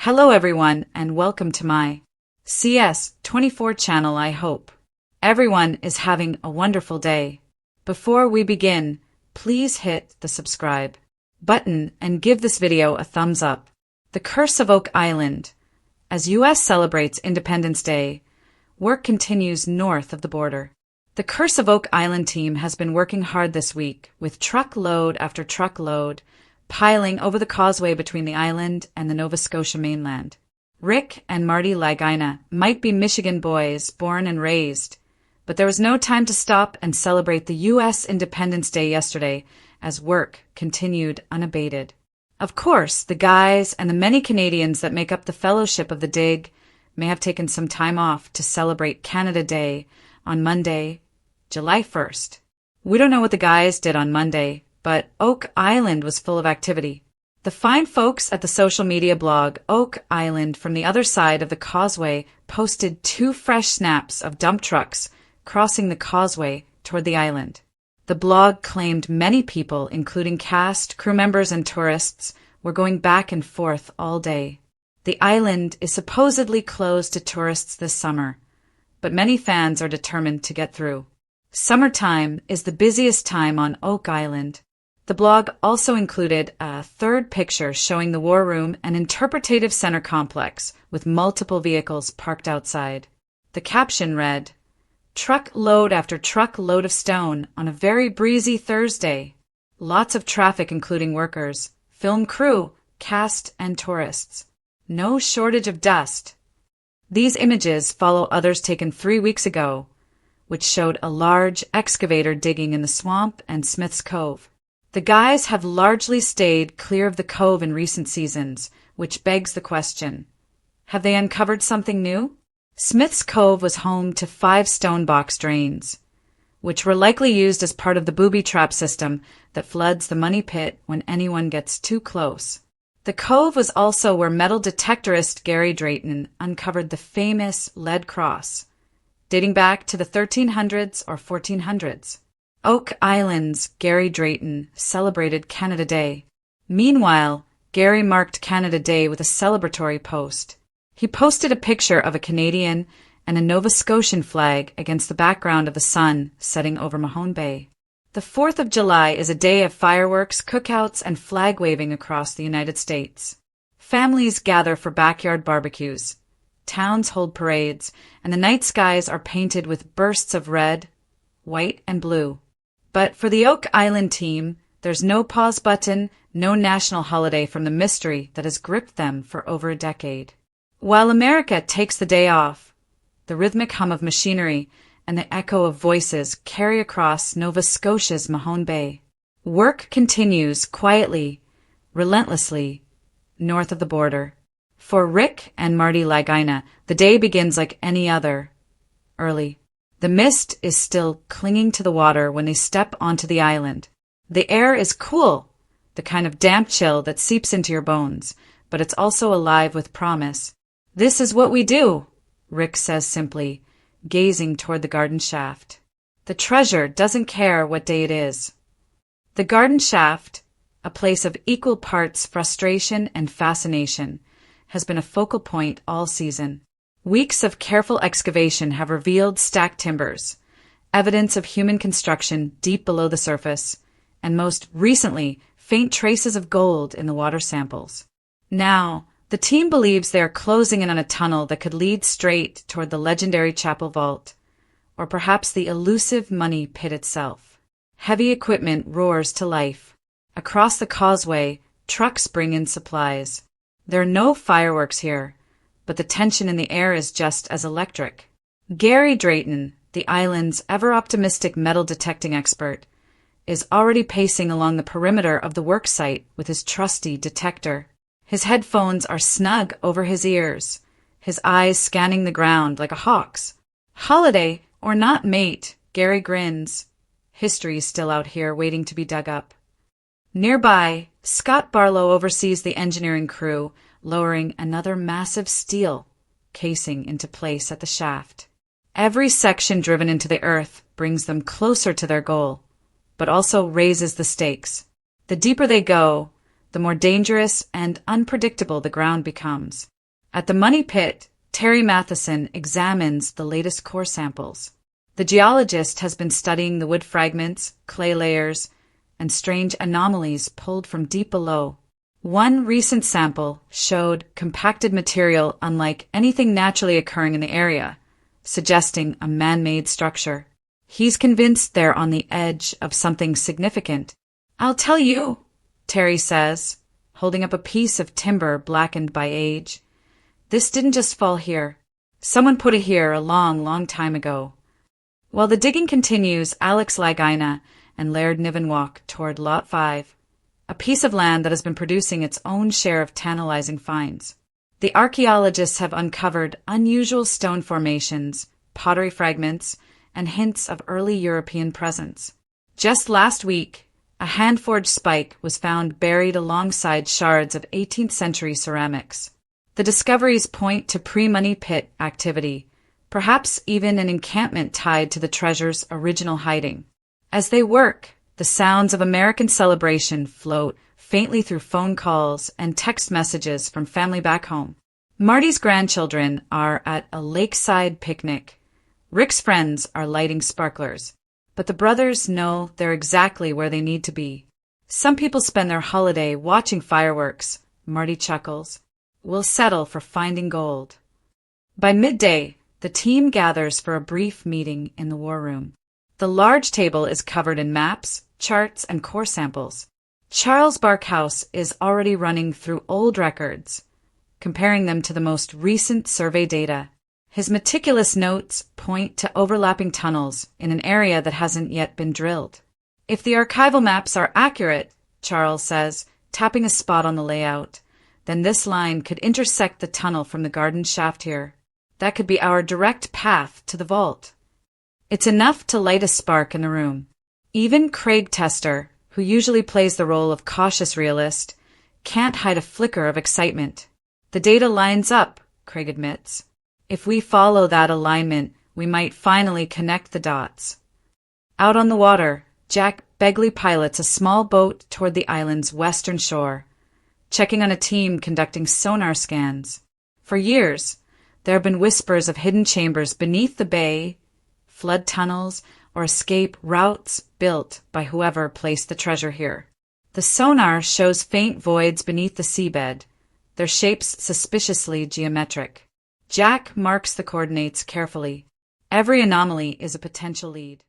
Hello everyone and welcome to my CS24 channel. I hope everyone is having a wonderful day. Before we begin, please hit the subscribe button and give this video a thumbs up. The Curse of Oak Island. As US celebrates Independence Day, work continues north of the border. The Curse of Oak Island team has been working hard this week, with truckload after truckload piling over the causeway between the island and the Nova Scotia mainland. Rick and Marty Lagina might be Michigan boys born and raised, but there was no time to stop and celebrate the U.S. Independence Day yesterday as work continued unabated. Of course, the guys and the many Canadians that make up the Fellowship of the Dig may have taken some time off to celebrate Canada Day on Monday, July 1st. We don't know what the guys did on Monday, but Oak Island was full of activity. The fine folks at the social media blog Oak Island from the other side of the causeway posted 2 fresh snaps of dump trucks crossing the causeway toward the island. The blog claimed many people, including cast, crew members, and tourists, were going back and forth all day. The island is supposedly closed to tourists this summer, but many fans are determined to get through. Summertime is the busiest time on Oak Island. The blog also included a third picture showing the War Room and Interpretative Center complex with multiple vehicles parked outside. The caption read, "Truckload after truckload of stone on a very breezy Thursday. Lots of traffic including workers, film crew, cast, and tourists. No shortage of dust." These images follow others taken 3 weeks ago, which showed a large excavator digging in the swamp and Smith's Cove. The guys have largely stayed clear of the cove in recent seasons, which begs the question, have they uncovered something new? Smith's Cove was home to 5 stone box drains, which were likely used as part of the booby trap system that floods the money pit when anyone gets too close. The cove was also where metal detectorist Gary Drayton uncovered the famous lead cross, dating back to the 1300s or 1400s. Oak Island's Gary Drayton celebrated Canada Day. Meanwhile, Gary marked Canada Day with a celebratory post. He posted a picture of a Canadian and a Nova Scotian flag against the background of the sun setting over Mahone Bay. The 4th of July is a day of fireworks, cookouts, and flag waving across the United States. Families gather for backyard barbecues. Towns hold parades, and the night skies are painted with bursts of red, white, and blue. But for the Oak Island team, there's no pause button, no national holiday from the mystery that has gripped them for over a decade. While America takes the day off, the rhythmic hum of machinery and the echo of voices carry across Nova Scotia's Mahone Bay. Work continues quietly, relentlessly, north of the border. For Rick and Marty Lagina, the day begins like any other, early. The mist is still clinging to the water when they step onto the island. The air is cool, the kind of damp chill that seeps into your bones, but it's also alive with promise. "This is what we do," Rick says simply, gazing toward the garden shaft. The treasure doesn't care what day it is. The garden shaft, a place of equal parts frustration and fascination, has been a focal point all season. Weeks of careful excavation have revealed stacked timbers, evidence of human construction deep below the surface, and most recently, faint traces of gold in the water samples. Now, the team believes they are closing in on a tunnel that could lead straight toward the legendary chapel vault, or perhaps the elusive money pit itself. Heavy equipment roars to life. Across the causeway, trucks bring in supplies. There are no fireworks here, but the tension in the air is just as electric. Gary Drayton, the island's ever-optimistic metal-detecting expert, is already pacing along the perimeter of the work site with his trusty detector. His headphones are snug over his ears, his eyes scanning the ground like a hawk's. "Holiday or not, mate," Gary grins. History's still out here waiting to be dug up. Nearby, Scott Barlow oversees the engineering crew, lowering another massive steel casing into place at the shaft. Every section driven into the earth brings them closer to their goal, but also raises the stakes. The deeper they go, the more dangerous and unpredictable the ground becomes. At the Money Pit, Terry Matheson examines the latest core samples. The geologist has been studying the wood fragments, clay layers, and strange anomalies pulled from deep below. One recent sample showed compacted material unlike anything naturally occurring in the area, suggesting a man-made structure. He's convinced they're on the edge of something significant. "I'll tell you," Terry says, holding up a piece of timber blackened by age. "This didn't just fall here. Someone put it here a long, long time ago." While the digging continues, Alex Lagaina and Laird Niven walk toward Lot 5, a piece of land that has been producing its own share of tantalizing finds. The archaeologists have uncovered unusual stone formations, pottery fragments, and hints of early European presence. Just last week, a hand-forged spike was found buried alongside shards of 18th century ceramics. The discoveries point to pre-Money Pit activity, perhaps even an encampment tied to the treasure's original hiding. As they work, the sounds of American celebration float faintly through phone calls and text messages from family back home. Marty's grandchildren are at a lakeside picnic. Rick's friends are lighting sparklers, but the brothers know they're exactly where they need to be. "Some people spend their holiday watching fireworks," Marty chuckles. "We'll settle for finding gold." By midday, the team gathers for a brief meeting in the war room. The large table is covered in maps, charts, and core samples. Charles Barkhouse is already running through old records, comparing them to the most recent survey data. His meticulous notes point to overlapping tunnels in an area that hasn't yet been drilled. "If the archival maps are accurate," Charles says, tapping a spot on the layout, "then this line could intersect the tunnel from the garden shaft here. That could be our direct path to the vault." It's enough to light a spark in the room. Even Craig Tester, who usually plays the role of cautious realist, can't hide a flicker of excitement. "The data lines up," Craig admits. "If we follow that alignment, we might finally connect the dots." Out on the water, Jack Begley pilots a small boat toward the island's western shore, checking on a team conducting sonar scans. For years, there have been whispers of hidden chambers beneath the bay, flood tunnels, or escape routes built by whoever placed the treasure here. The sonar shows faint voids beneath the seabed, their shapes suspiciously geometric. Jack marks the coordinates carefully. Every anomaly is a potential lead.